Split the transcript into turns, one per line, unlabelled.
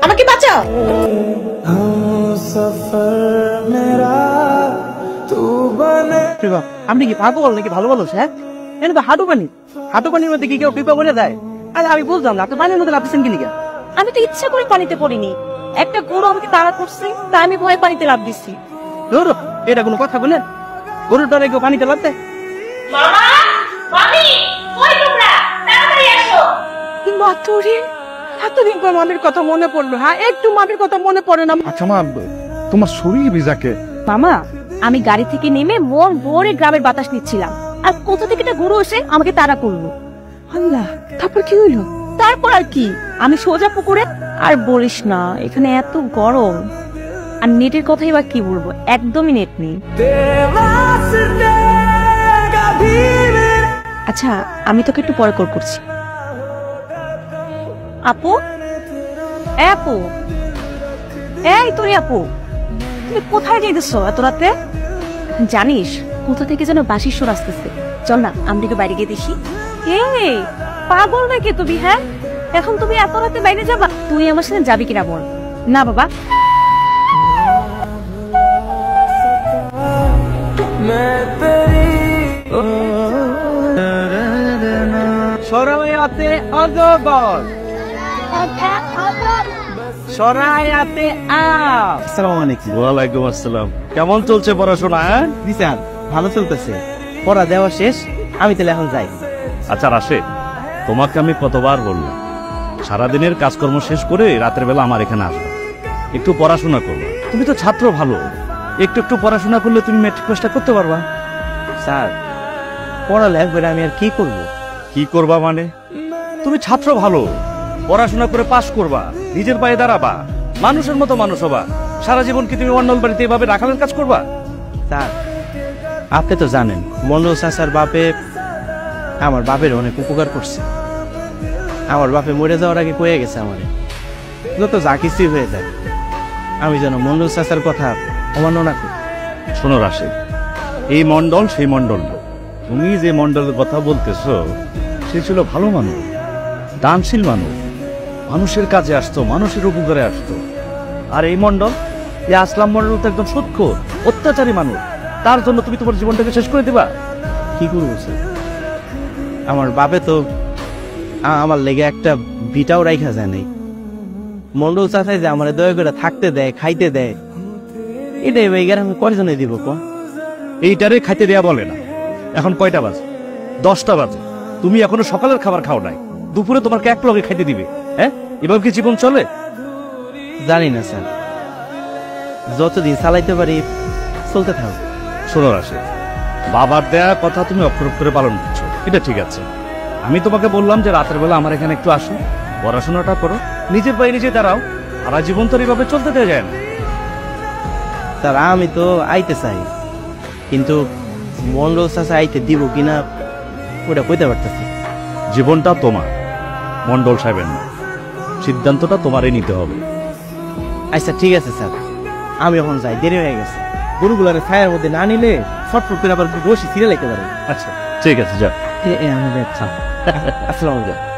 আমাকে বাঁচাও।
আপনি কি পাগল নাকি? ভালো ভালো হ্যাঁ, এনে তো হাঁটু পানির মধ্যে কি কেউ টিপা বলে দেয়? আরে আমি বুঝলাম না, আপনি পানির মধ্যে নামছেন কি লিগা?
আমি তো ইচ্ছা করে পানিতে পড়িনি, একটা গরু আমাকে তাড়া করছে তাই আমি ভয় পানিতে লাফ দিচ্ছি।
ধরো, এটা কোনো কথা বলেন? গরুর ডরে কেউ পানিতে লাফ দেয়? এতদিন পর মামির কথা মনে পড়লো। হ্যাঁ, একটু মামির কথা মনে পড়ে না?
আচ্ছা মা, তোমার শরীর ভিজাকে?
মামা, আমি গাড়ি থেকে নেমে মন ভরে গ্রামের বাতাস নিচ্ছিলাম, আর কোথা থেকে একটা গরু এসে আমাকে তাড়া করলো। আল্লাহ, তারপর কি হইলো? তারপর আর কি, আমি সোজা পুকুরে। আর বলিস না, এখানে এত গরম, আর নেটের কথাই বা কি বলবো, একদমই নেট নেই। আচ্ছা, আমি তোকে একটু পরে কল করছি। আপু, আপু, এই তোরে আপু, তুমি কোথায় যাইতেছো এত রাতে? জানিস কোথা থেকে যেন বাঁশির সুর আসতেছে, চল না আমরা একটু বাইরে গিয়ে দেখি। এই পাগল নাকি তুমি? হ্যাঁ, এখন তুমি এত রাতে বাইরে যাবা? তুই আমার সাথে যাবি কিনা বল। না বাবা।
সরাইয়াতে অজগর, সরাইয়াতে আম।
আসসালামু আলাইকুম।
ওয়ালাইকুম আসসালাম। কেমন চলছে পড়াশোনা?
জি স্যার, ভালো চলতেছে, পড়া দেওয়া শেষ, আমি তাহলে এখন যাই।
আচ্ছা রাশেদ, তোমাকে আমি কতবার বললাম সারাদিনের কাজকর্ম শেষ করে রাতের বেলা আমার এখানে আসবে, একটু পড়াশোনা করবে। তুমি তো ছাত্র ভালো, একটু একটু পড়াশোনা করলে তুমি ম্যাট্রিক পাসটা করতে পারবা।
স্যার, পড়ালেখা করে আমি আর কি করব?
কি করবা মানে? তুমি ছাত্র ভালো, পড়াশোনা করে পাশ করবা, নিজের পায়ে দাঁড়াবা, মানুষের মতো মানুষ হবা। সারা জীবন কি তুমি অন্য বাড়িতে এভাবে রাখালের কাজ করবা?
স্যার, আপনি তো জানেন মন্ডল চাচার বাপে আমার বাপের অনেক উপকার করছে। আমার বাপে মরে যাওয়ার আগে কয়ে গেছে আমারে, যত যা কিছুই হয়ে যায় আমি যেন মন্ডল চাচার কথা অমাননা করি।
শোনো রাশেদ, এই মন্ডল সেই মন্ডল না। তুমি যে মন্ডলের কথা বলতেছো সে ছিল ভালো মানুষ, দানশীল মানুষ, মানুষের কাজে আসতো, মানুষের উপকারে আসতো। আর এই মন্ডল, এই আসলাম মন্ডল তো একদম সৎখোর, অত্যাচারী মানুষ। তার জন্য তুমি তোমার জীবনটাকে শেষ করে দিবা?
কি করবো স্যার, আমার বাপে তো আমার লেগে একটা ভিটাও রাইখা যায় নাই। মন্ডল চাচাই যে আমার দয়া করে থাকতে দেয়, খাইতে দেয়, এটাই ভাইগার আমি কয়জনে দিব ক?
এইটারে খাইতে দেয়া বলে না। এখন কয়টা বাজে? 10টা বাজে। তুমি এখনো সকালের খাবার খাও নাই, দুপুরে তোমাকে এক লগে খাইতে দিবে? হ্যাঁ, এভাবে কি জীবন চলে?
জানি না স্যার, যতদিন চালাইতে পারি চলতে থাকো।
শোনো রাশেদ, বাবার দেয়া কথা তুমি অক্ষর অক্ষরে পালন করছো, এটা ঠিক আছে। আমি তোমাকে বললাম যে রাতের বেলা আমার এখানে একটু আসো, পড়াশোনাটা করো, নিজের পায়ে নিজে দাঁড়াও। সারা জীবন তো এইভাবে চলতে দেওয়া যায় না।
স্যার, আমি তো আইতে চাই, কিন্তু মন্ডল চাচা আইতে দিব কিনা ওটা কইতে পারতেছি।
জীবনটা তোমার, মন্ডল সাহেবের না। সিদ্ধান্তটা তোমারই নিতে হবে।
আচ্ছা ঠিক আছে স্যার, আমি এখন যাই, দেরি হয়ে গেছে। গরুগুলার ছায়ার মধ্যে না নিলে ফটফট করে আবার রশি ছিঁড়ে লাগতে পারে।
আচ্ছা ঠিক আছে, যা।
আমি যাচ্ছি। আসসালামু আলাইকুম।